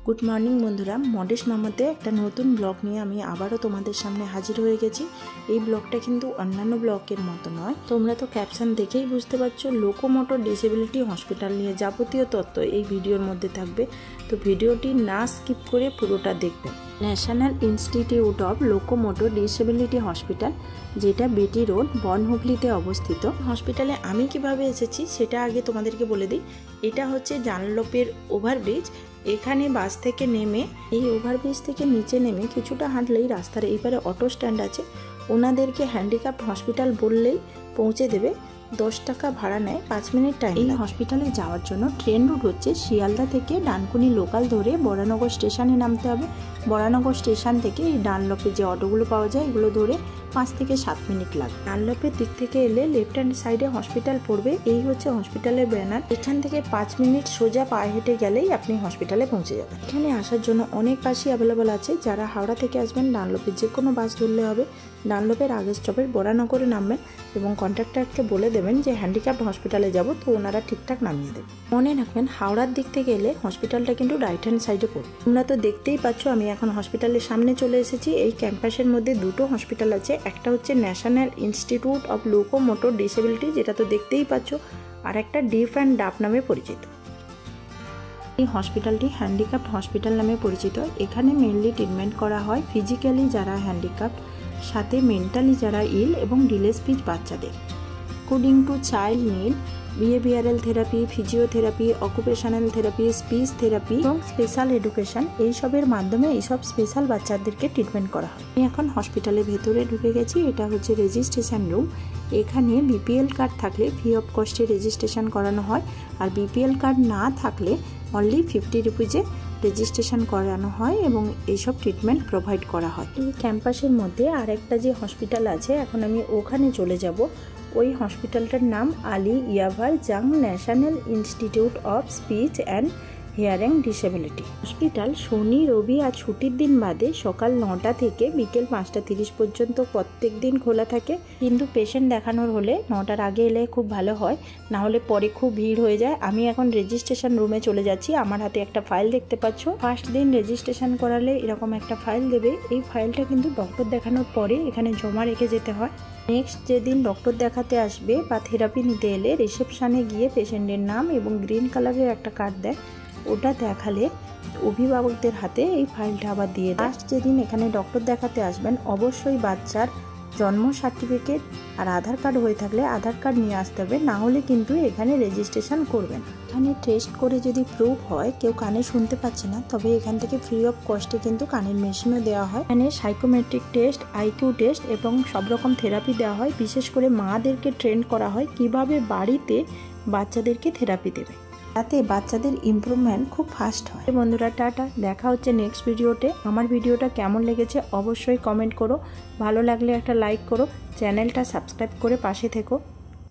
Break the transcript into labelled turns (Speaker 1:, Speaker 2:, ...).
Speaker 1: Good morning बंधुरा मडेश मामाते एक नतून ब्लग निये आमी आबारो तोमादेर सामने हाजिर हो गेছি। এই ব্লগটা কিন্তু অন্যান্য ব্লগের মতো নয়। তোমরা তো ক্যাপশন দেখেই বুঝতে পারছো লোকোমোটর ডিসেবিলিটি হসপিটাল নিয়ে যাবতীয় তথ্য এই ভিডিওর মধ্যে থাকবে। তো ভিডিওটি না স্কিপ করে পুরোটা দেখবেন। National institute of locomotor disability hospital যেটা বিটি রোড বনহুগলিতে অবস্থিত। হসপিটালে আমি কিভাবে এসেছি সেটা আগে তোমাদেরকে বলে দিই। এটা হচ্ছে ডানলপের ওভারব্রিজ। এখানে বাস থেকে নেমে এই ওভারব্রিজ থেকে নিচে নেমে কিছুটা হাঁটলেই রাস্তার এই পারে অটো স্ট্যান্ড আছে। ওনাদেরকে হ্যান্ডিক্যাপ্ট হসপিটাল বললেই পৌঁছে দেবে। 10 টাকা ভাড়া নেয়, 5 মিনিট টাইম। এই হসপিটালে যাওয়ার জন্য ট্রেন রুট হচ্ছে শিয়ালদা থেকে ডানকুনি লোকাল ধরে বরানগর স্টেশনে নামতে হবে। বরানগর স্টেশন থেকে এই ডানলপের যে অটোগুলো পাওয়া যায় এগুলো ধরে 5 থেকে 7 মিনিট লাগে। ডানলপের দিক থেকে এলে লেফট হ্যান্ড সাইডে হসপিটাল পড়বে। এই হচ্ছে হসপিটালের ব্যানার। এখান থেকে 5 মিনিট সোজা পায়ে হেঁটে গেলেই আপনি হসপিটালে পৌঁছে যাবেন। এখানে আসার জন্য অনেক বাসই অ্যাভেলেবল আছে। যারা হাওড়া থেকে আসবেন ডানলপের যে কোনো বাস ধরলে হবে। ডানলপের আগের স্টপের বরানগরে নামবেন এবং কন্ট্রাক্টরকে বলে দেবেন যে হ্যান্ডিক্যাপ্ট হসপিটালে যাব, তো ওনারা ঠিকঠাক নামিয়ে দেবেন। মনে রাখবেন হাওড়ার দিক থেকে এলে হসপিটালটা কিন্তু রাইট হ্যান্ড সাইডে পড়বে। তোমরা তো দেখতেই পাচ্ছ আমি এখন হসপিটালের সামনে চলে এসেছি। এই ক্যাম্পাসের মধ্যে দুটো হসপিটাল আছে। একটা হচ্ছে national institute of locomotor disability, যেটা তো দেখতেই পাচ্ছ, আর একটা ডিফ অ্যান্ড ডাপ নামে পরিচিত। এই হসপিটালটি হ্যান্ডিক্যাপ্ট হসপিটাল নামে পরিচিত। এখানে মেনলি ট্রিটমেন্ট করা হয় ফিজিক্যালি যারা হ্যান্ডিক্যাপ্ট, সাথে মেন্টালি যারা ইল এবং ডিলে স্পিচ বাচ্চাদের। According to child need behavioural therapy, physiotherapy, occupational therapy, speech therapy এবং স্পেশাল এডুকেশন এইসবের মাধ্যমে এইসব স্পেশাল বাচ্চাদেরকে ট্রিটমেন্ট করা হয়। আমি এখন হসপিটালের ভেতরে ঢুকে গেছি। এটা হচ্ছে রেজিস্ট্রেশন রুম। এখানে বিপিএল কার্ড থাকলে ফ্রি অফ কস্টে রেজিস্ট্রেশন করানো হয়, আর বিপিএল কার্ড না থাকলে অনলি 50 রুপিজে রেজিস্ট্রেশন করানো হয় এবং এইসব ট্রিটমেন্ট প্রোভাইড করা হয়। এই ক্যাম্পাসের মধ্যে আরেকটা যে হসপিটাল আছে, এখন আমি ওখানে চলে যাব। ওই হসপিটালটার নাম Ali Yavar Jung national institute of speech and hearing disability hospital. শনি, রবি আর ছুটির দিন বাদে সকাল 9টা থেকে বিকেল 5:30 পর্যন্ত প্রত্যেক দিন খোলা থাকে। কিন্তু পেশেন্ট দেখানোর হলে 9টার আগে এলে খুব ভালো হয়, না হলে পরে খুব ভিড় হয়ে যায়। আমি এখন রেজিস্ট্রেশন রুমে চলে যাচ্ছি। আমার হাতে একটা ফাইল দেখতে পাচ্ছ। ফার্স্ট দিন রেজিস্ট্রেশন করালে এরকম একটা ফাইল দেবে। এই ফাইলটা কিন্তু ডক্টর দেখানোর পরে এখানে জমা রেখে যেতে হয়। নেক্সট যেদিন ডক্টর দেখাতে আসবে বা থেরাপি নিতে এলে রিসেপশানে গিয়ে পেশেন্টের নাম এবং গ্রিন কালারের একটা কার্ড দেয়, ওটা দেখালে অভিভাবকদের হাতে এই ফাইলটা আবার দিয়ে দেয়। লাস্ট যেদিন এখানে ডক্টর দেখাতে আসবেন অবশ্যই বাচ্চার জন্ম সার্টিফিকেট আর আধার কার্ড হয়ে থাকলে আধার কার্ড নিয়ে আসতে হবে, না হলে কিন্তু এখানে রেজিস্ট্রেশন করবেন। এখানে টেস্ট করে যদি প্রুফ হয় কেউ কানে শুনতে পাচ্ছে না, তবে এখান থেকে ফ্রি অফ কস্টে কিন্তু কানের মেশিনও দেওয়া হয়। এখানে সাইকোমেট্রিক টেস্ট, আইকিউ টেস্ট এবং সব রকম থেরাপি দেওয়া হয়। বিশেষ করে মাদেরকে ট্রেন করা হয় কিভাবে বাড়িতে বাচ্চাদেরকে থেরাপি দেবে, তাতে বাচ্চাদের ইমপ্রুভমেন্ট খুব ফাস্ট হয়। বন্ধুরা টাটা, দেখা হচ্ছে নেক্সট ভিডিওতে। আমার ভিডিওটা কেমন লেগেছে অবশ্যই কমেন্ট করো। ভালো লাগলে একটা লাইক করো, চ্যানেলটা সাবস্ক্রাইব করে পাশে থেকো।